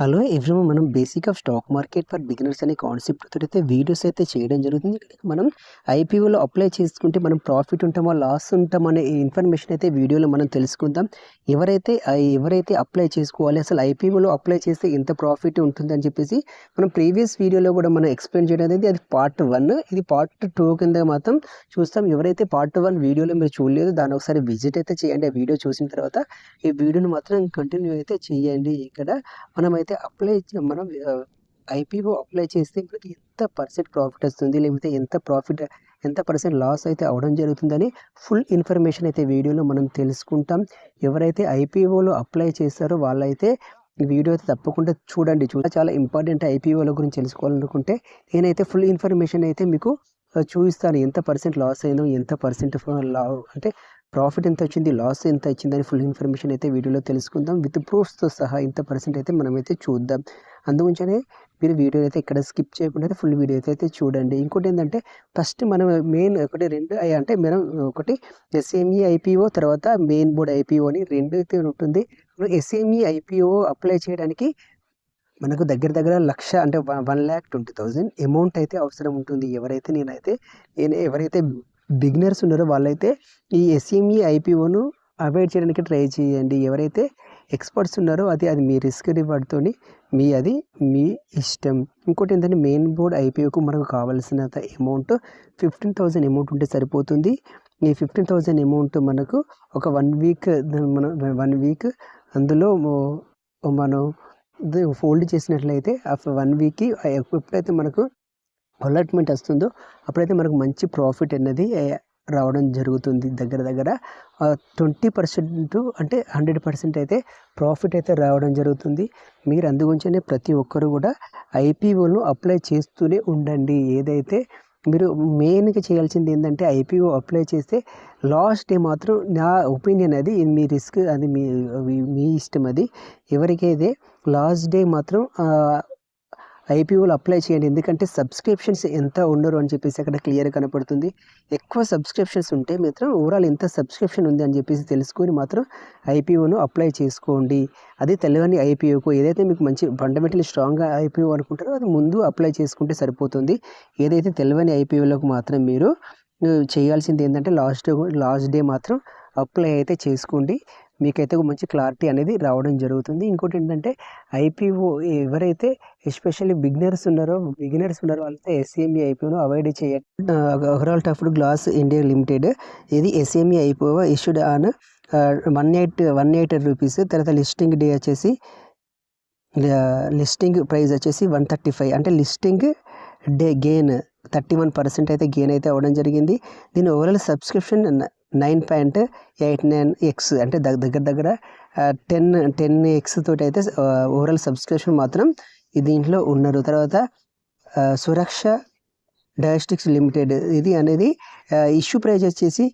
Hello everyone, మనం basic of stock market for beginners అనే concept తోటి వీడియోస్ అయితే చేయడం జరుగుతుంది. మనం ఐపీఓలో అప్లై చేసుకుంటే మనం ప్రాఫిట్ ఉంటామో లాస్ ఉంటామనే ఇన్ఫర్మేషన్ అయితే వీడియోలో మనం తెలుసుకుందాం. ఎవరైతే అప్లై చేసుకోవాలి, అసలు ఐపీఓలో అప్లై చేస్తే ఎంత ప్రాఫిట్ ఉంటుందని చెప్పేసి మనం ప్రీవియస్ వీడియోలో కూడా మనం ఎక్స్ప్లెయిన్ చేయడం అనేది అది పార్ట్ 1. ఇది పార్ట్ 2 కింద మాత్రం చూస్తాం. ఎవరైతే పార్ట్ 1 వీడియోలో మీరు చూడలేదు దాన్ని ఒకసారి విజిట్ అయితే చేయండి. ఆ వీడియో చూసిన తర్వాత ఈ వీడియోని మాత్రం కంటిన్యూ అయితే చేయండి. ఇక్కడ మనమైతే మనం ఐపీఓ అప్లై చేస్తే మనకి ఎంత పర్సెంట్ ప్రాఫిట్ వస్తుంది, లేకపోతే ఎంత పర్సెంట్ లాస్ అయితే అవడం జరుగుతుందని ఫుల్ ఇన్ఫర్మేషన్ అయితే వీడియోలో మనం తెలుసుకుంటాం. ఎవరైతే ఐపీఓలో అప్లై చేస్తారో వాళ్ళైతే ఈ వీడియో అయితే తప్పకుండా చూడండి. చాలా ఇంపార్టెంట్ ఐపీఓల గురించి తెలుసుకోవాలనుకుంటే నేనైతే ఫుల్ ఇన్ఫర్మేషన్ అయితే మీకు చూపిస్తాను. ఎంత పర్సెంట్ లాస్ అయిందో, ఎంత పర్సెంట్ అంటే ప్రాఫిట్ ఎంత వచ్చింది, లాస్ ఎంత వచ్చిందని ఫుల్ ఇన్ఫర్మేషన్ అయితే వీడియోలో తెలుసుకుందాం. విత్ ప్రూఫ్స్తో సహా ఇంత పర్సెంట్ అయితే మనమైతే చూద్దాం. అందుగురించనే మీరు వీడియో అయితే ఇక్కడ స్కిప్ చేయకుండా అయితే ఫుల్ వీడియో అయితే చూడండి. ఇంకోటి ఏంటంటే ఫస్ట్ మనం మెయిన్ ఒకటి ఎస్ఎంఈ ఐపీఓ, తర్వాత మెయిన్ బోర్డ్ ఐపీఓ అని రెండు అయితే ఉంటుంది. ఎస్ఎంఈ ఐపీఓ అప్లై చేయడానికి మనకు దగ్గర 1,00,000 అంటే 1,20,000 అమౌంట్ అయితే అవసరం ఉంటుంది. ఎవరైతే బిగినర్స్ ఉన్నారో వాళ్ళైతే ఈ ఎస్ఎంఈ ఐపీఓను అవాయిడ్ చేయడానికి ట్రై చేయండి. ఎవరైతే ఎక్స్పర్ట్స్ ఉన్నారో అది మీ రిస్క్ రివార్డ్తోని మీ ఇష్టం. ఇంకోటి ఏంటంటే మెయిన్ బోర్డ్ ఐపీఓకు మనకు కావాల్సినంత అమౌంట్ 15,000 అమౌంట్ ఉంటే సరిపోతుంది. ఈ 15,000 అమౌంట్ మనకు ఒక 1 వీక్ అందులో మనం ఫోల్డ్ చేసినట్లయితే ఆ 1 వీక్కి ఎప్పుడైతే మనకు అలాట్మెంట్ వస్తుందో అప్పుడైతే మనకు మంచి ప్రాఫిట్ అనేది రావడం జరుగుతుంది. దగ్గర 20% అంటే 100% అయితే ప్రాఫిట్ అయితే రావడం జరుగుతుంది. మీరు అందుగురించనే ప్రతి ఒక్కరు కూడా ఐపీఓను అప్లై చేస్తూనే ఉండండి. ఏదైతే మీరు మెయిన్గా చేయాల్సింది ఏంటంటే ఐపీఓ అప్లై చేస్తే లాస్ట్ డే మాత్రం, నా ఒపీనియన్ అది, మీ రిస్క్, అది మీ ఇష్టం. అది ఎవరికైతే లాస్ట్ డే మాత్రం ఐపీఓలో అప్లై చేయండి. ఎందుకంటే సబ్స్క్రిప్షన్స్ ఎంత ఉండరు అని చెప్పేసి అక్కడ క్లియర్గా కనపడుతుంది. ఎక్కువ సబ్స్క్రిప్షన్స్ ఉంటే మాత్రం ఓవరాల్ ఎంత సబ్స్క్రిప్షన్ ఉంది అని చెప్పేసి తెలుసుకొని మాత్రం ఐపీఓను అప్లై చేసుకోండి. అది తెలియని ఐపీఓకు, ఏదైతే మీకు మంచి ఫండమెంటలీ స్ట్రాంగ్గా ఐపీఓ అనుకుంటారో అది ముందు అప్లై చేసుకుంటే సరిపోతుంది. ఏదైతే తెలియని ఐపీఓలకు మాత్రం మీరు చేయాల్సింది ఏంటంటే లాస్ట్ డే మాత్రం అప్లై అయితే చేసుకోండి. మీకైతే మంచి క్లారిటీ అనేది రావడం జరుగుతుంది. ఇంకోటి ఏంటంటే ఐపీఓ ఎవరైతే ఎస్పెషల్లీ బిగినర్స్ ఉన్నారో వాళ్ళైతే ఎస్ఎంఈ ఐపీఓను అవాయిడ్ చేయండి. ఓవరాల్ టఫ్డ్ గ్లాస్ ఇండియా లిమిటెడ్, ఇది SME IPO issued on 180 rupees. తర్వాత లిస్టింగ్ ప్రైస్ వచ్చేసి 135. అంటే లిస్టింగ్ డే గెయిన్ 31% అయితే గెయిన్ అయితే అవ్వడం జరిగింది. దీని ఓవరాల్ సబ్స్క్రిప్షన్ 9.89x అంటే దగ్గర 10x తోటి అయితే ఓవరాల్ సబ్స్క్రిప్షన్ మాత్రం దీంట్లో ఉన్నారు. తర్వాత సురక్ష డయాగ్నోస్టిక్స్ లిమిటెడ్, ఇది అనేది ఇష్యూ ప్రైస్ వచ్చేసి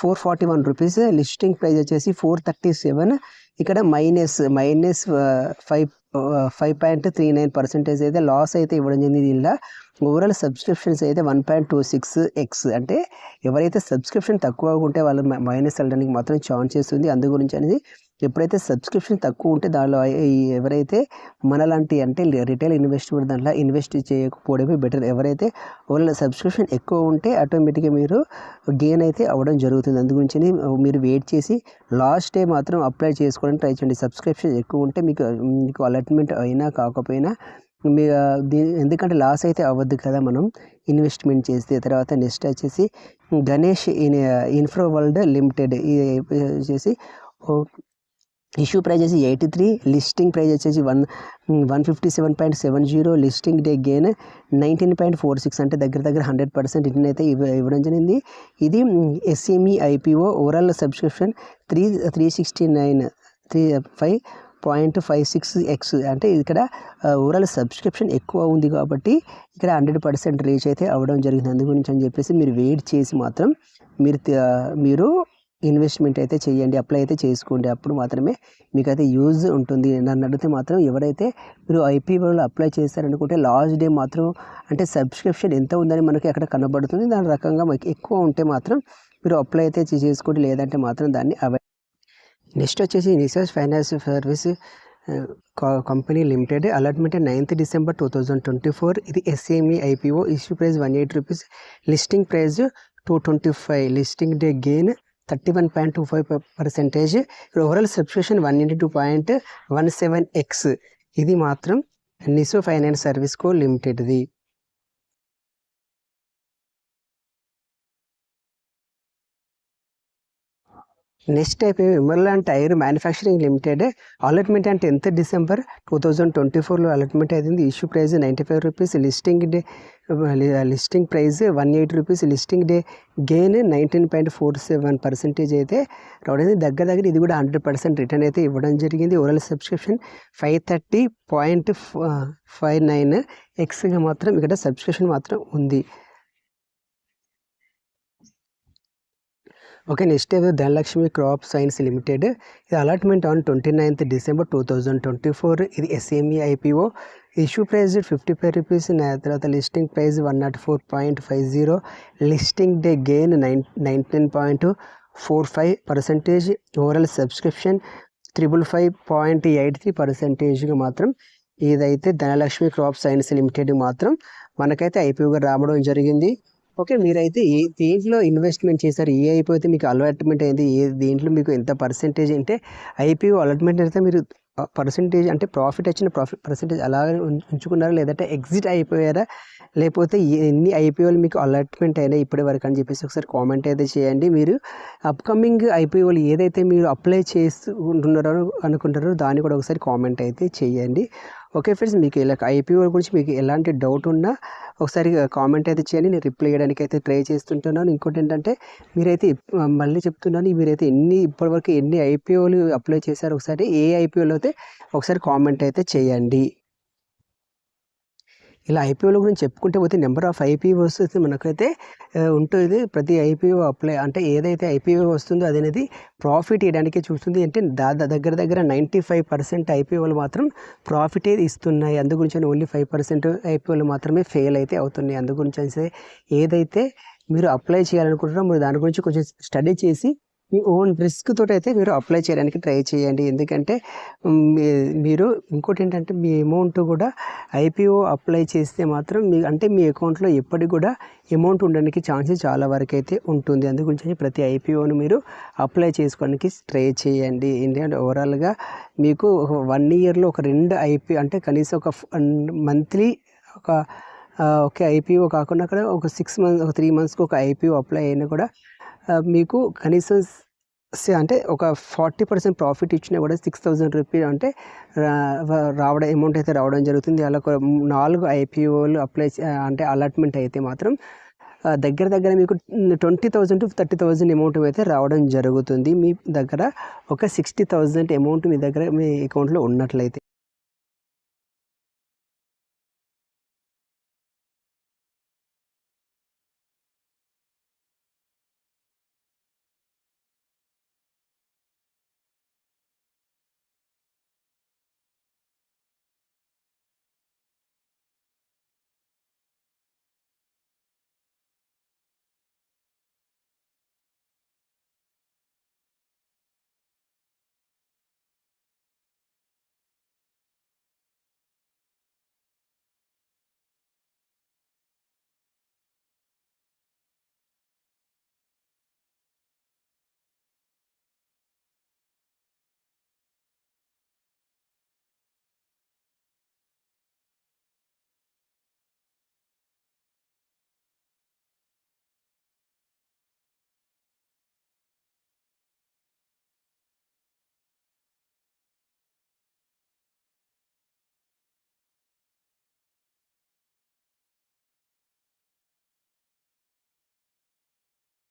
441 రూపీస్, లిస్టింగ్ ప్రైస్ వచ్చేసి 437. ఇక్కడ -5.39% అయితే లాస్ అయితే ఇవ్వడం జరిగింది. దీనిలో ఓవరాల్ సబ్స్క్రిప్షన్స్ అయితే 1.26x. అంటే ఎవరైతే సబ్స్క్రిప్షన్ తక్కువగా ఉంటే వాళ్ళు మైనస్ వెళ్ళడానికి మాత్రం ఛాన్స్ చేస్తుంది. అందు గురించి అనేది ఎప్పుడైతే సబ్స్క్రిప్షన్ తక్కువ ఉంటే దానిలో ఎవరైతే మనలాంటి అంటే రిటైల్ ఇన్వెస్ట్మెంట్ దాంట్లో ఇన్వెస్ట్ చేయకపోవడమే బెటర్. ఎవరైతే వాళ్ళ సబ్స్క్రిప్షన్ ఎక్కువ ఉంటే ఆటోమేటిక్గా మీరు గెయిన్ అయితే అవ్వడం జరుగుతుంది. అందుగురించి మీరు వెయిట్ చేసి లాస్ట్ డే మాత్రం అప్లై చేసుకోవడానికి ట్రై చేయండి. సబ్స్క్రిప్షన్ ఎక్కువ ఉంటే మీకు అలాట్మెంట్ అయినా కాకపోయినా ఎందుకంటే లాస్ అయితే అవ్వద్దు కదా మనం ఇన్వెస్ట్మెంట్ చేస్తే. తర్వాత నెక్స్ట్ వచ్చేసి గణేష్ ఇన్ఫ్రా వరల్డ్ లిమిటెడ్, ఇది వచ్చేసి ఇష్యూ ప్రైస్ వచ్చేసి 83, లిస్టింగ్ ప్రైస్ వచ్చేసి 157.70, లిస్టింగ్ డే గెయిన్ 19.46. అంటే దగ్గర 100% రిటర్న్ అయితే ఇవ్వడం జరిగింది. ఇది SME IPO overall subscription 369.56x. అంటే ఇక్కడ ఓవరాల్ సబ్స్క్రిప్షన్ ఎక్కువ ఉంది కాబట్టి ఇక్కడ 100% రీచ్ అయితే అవ్వడం జరిగింది. అందు గురించి అని చెప్పేసి మీరు వెయిట్ చేసి మాత్రం మీరు ఇన్వెస్ట్మెంట్ అయితే చేయండి, అప్లై అయితే చేసుకోండి. అప్పుడు మాత్రమే మీకు అయితే యూజ్ ఉంటుంది. నన్ను అడిగితే మాత్రం ఎవరైతే మీరు ఐపీఓలో అప్లై చేస్తారనుకుంటే లాస్ట్ డే మాత్రం అంటే సబ్స్క్రిప్షన్ ఎంత ఉందని మనకి అక్కడ కనబడుతుంది. దాని రకంగా మనకి ఎక్కువ ఉంటే మాత్రం మీరు అప్లై అయితే చేసుకోండి, లేదంటే మాత్రం దాన్ని అవాయిడ్. నెక్స్ట్ వచ్చేసి Nisus finance service company limited. Allotment 9th December 2024. ఇది SME IPO. Issue price 180 rupees, listing price 225, listing day gain 31.25%. Overall subscription 182.17x. ఇది మాత్రం నిసో ఫైనాన్స్ సర్వీస్ కో లిమిటెడ్ది. నెక్స్ట్ అయిపోయి విమర్లాండ్ tyre manufacturing limited. Allotment 10th December 2024లో allotment అయింది. Issue price 95 rupees, listing price 180 rupees, listing day gain 19.47% అయితే రావడం. దగ్గర ఇది కూడా 100% రిటర్న్ అయితే ఇవ్వడం జరిగింది. ఓవరాల్ సబ్స్క్రిప్షన్ 530.59xగా మాత్రం ఇక్కడ సబ్స్క్రిప్షన్ మాత్రం ఉంది. Okay, next Dhanlaxmi crop science limited. ఇది అలాట్మెంట్ ఆన్ 29th December 2024. ఇది SME IPO. Issue price 55 rupees, తర్వాత listing price 104.50, listing day gain 19.45%. Overall subscription 555.83%గా మాత్రం ఇదైతే ధనలక్ష్మి క్రాప్ సైన్స్ లిమిటెడ్ మాత్రం మనకైతే IPOగా రావడం జరిగింది. ఓకే, మీరైతే దేంట్లో ఇన్వెస్ట్మెంట్ చేశారు, ఏ IPO అయితే మీకు అలాట్మెంట్ అయింది, దేంట్లో మీకు ఎంత పర్సెంటేజ్ అంటే IPO అలాట్మెంట్ అయితే మీరు పర్సెంటేజ్ అంటే ప్రాఫిట్ వచ్చిన పర్సెంటేజ్ అలాగే ఉంచుకున్నారా, లేదంటే ఎగ్జిట్ అయిపోయారా, లేకపోతే ఎన్ని IPOలు మీకు అలాట్మెంట్ అయినాయి ఇప్పటి వరకు అని చెప్పేసి ఒకసారి కామెంట్ అయితే చేయండి. మీరు అప్కమింగ్ IPOలు ఏదైతే మీరు అప్లై చేసుకుంటున్నారో అనుకుంటారో దాన్ని కూడా ఒకసారి కామెంట్ అయితే చేయండి. ఓకే ఫ్రెండ్స్, మీకు ఇలా IPO గురించి మీకు ఎలాంటి డౌట్ ఉన్నా ఒకసారి కామెంట్ అయితే చేయండి. నేను రిప్లై చేయడానికి అయితే ట్రై చేస్తుంటున్నాను. ఇంకోటి ఏంటంటే మీరైతే మళ్ళీ చెప్తున్నాను, మీరైతే ఇప్పటివరకు ఎన్ని IPOలు అప్లై చేశారు, ఒకసారి ఏ IPOలో అయితే ఒకసారి కామెంట్ అయితే చేయండి. ఇలా IPOల గురించి చెప్పుకుంటే పోతే నెంబర్ ఆఫ్ IPOస్ అయితే మనకైతే ఉంటుంది. ప్రతి IPO అప్లై అంటే ఏదైతే IPO వస్తుందో అది అనేది ప్రాఫిట్ ఇవ్వడానికి చూస్తుంది. అంటే దగ్గర 95% IPOలు మాత్రం ప్రాఫిటే ఇస్తున్నాయి. అందు గురించి ఓన్లీ 5% IPOలు మాత్రమే ఫెయిల్ అయితే అవుతున్నాయి. అందు గురించి ఏదైతే మీరు అప్లై చేయాలనుకుంటున్నారో మీరు దాని గురించి కొంచెం స్టడీ చేసి మీ ఓన్ రిస్క్ తోటి అయితే మీరు అప్లై చేయడానికి ట్రై చేయండి. ఎందుకంటే మీరు ఇంకోటి ఏంటంటే మీ అమౌంట్ కూడా IPO అప్లై చేస్తే మాత్రం మీ అకౌంట్లో ఎప్పటికి కూడా అమౌంట్ ఉండడానికి ఛాన్సెస్ చాలా వరకు అయితే ఉంటుంది. అందుగురించి ప్రతి IPOను మీరు అప్లై చేసుకోవడానికి ట్రై చేయండి. ఎందుకంటే ఓవరాల్గా మీకు 1 yearలో ఒక 2 IPO అంటే కనీసం ఒక మంత్లీ ఒక IPO కాకుండా అక్కడ ఒక 6 months ఒక 3 monthsకి ఒక IPO అప్లై అయినా కూడా మీకు కనీసం అంటే ఒక 40% ప్రాఫిట్ ఇచ్చినా కూడా 6,000 రూపీస్ అంటే రావడం అమౌంట్ అయితే రావడం జరుగుతుంది. అలా 4 IPOలు అప్లై అంటే అలాట్మెంట్ అయితే మాత్రం దగ్గర మీకు 20,000 to 30,000 అమౌంట్ అయితే రావడం జరుగుతుంది. మీ దగ్గర ఒక 60,000 అమౌంట్ మీ దగ్గర మీ అకౌంట్లో ఉన్నట్లయితే.